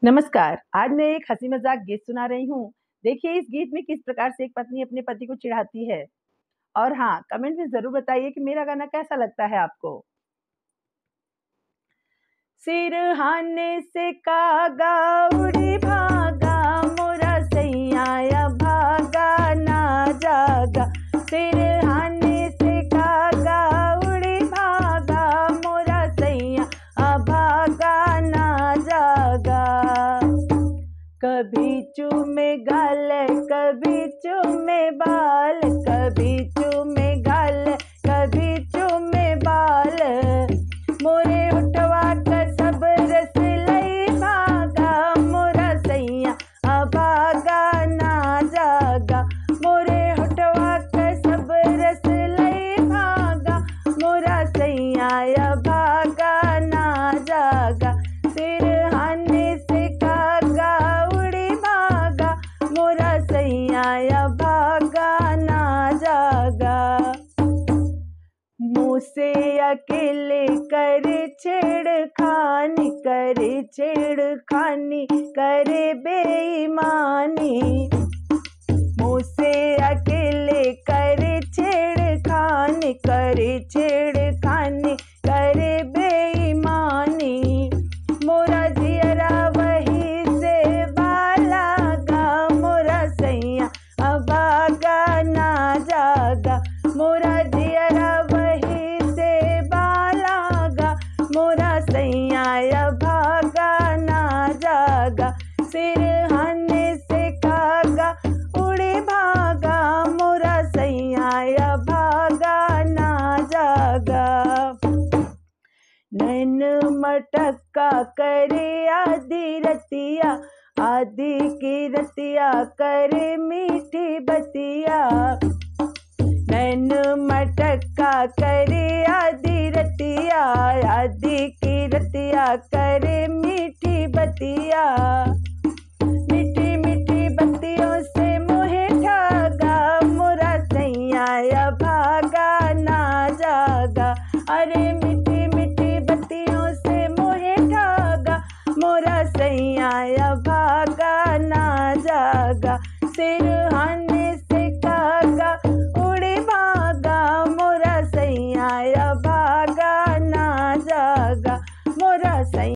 नमस्कार। आज मैं एक हँसी मज़ाक गीत सुना रही हूँ। देखिए इस गीत में किस प्रकार से एक पत्नी अपने पति को चिढ़ाती है। और हाँ, कमेंट में ज़रूर बताइए कि मेरा गाना कैसा लगता है आपको। सिरहाने से कागा उड़ी भागा, मोरा सैया भागा ना जागा। सिरहाने से कागा उड़ी भागा, मोरा सैया भागा ना जागा। कभी चूमे गाल, कभी चूमे बाल, कभी चूमे गाल, कभी चूमे बाल। मोरे उठवा का सब रस लई भागा, मोरा सैया भागा ना जागा। मोरे उठवा का सब रस लई भागा, मोरा सैया भागा ना जागा। सिरहाने से कागा उड़ी भागा, मोरा सैया भागा ना जागा। मुँह से अकेले करे छेड़खानी, करे छेड़खानी, करे बेईमानी। मुँह से अकेले करे छेड़खानी, करे छेड़खानी, करे बेईमानी। मोरा जियरा वही से बाला गा, मोरा सैया भागा ना जागा। मोरा जियरा वही से बाला गा, मोरा सैया भागा ना जागा। सिरहाने से कागा उड़े भागा, मोरा सैया भागा ना जागा। नैन मटक्का करे आधी रतिया, आधी की रतिया करे मीठी बतिया। नैन मटक्का करे आधी रतिया, आधी की रतिया करे मीठी बतिया। मीठी मीठी बत्तियों से मोहे ठागा, मोरा सैया भागा ना जागा। अरे मीठी मीठी बत्तियों से मोहे ठागा, मोरा सैया भागा ना जागा। सिर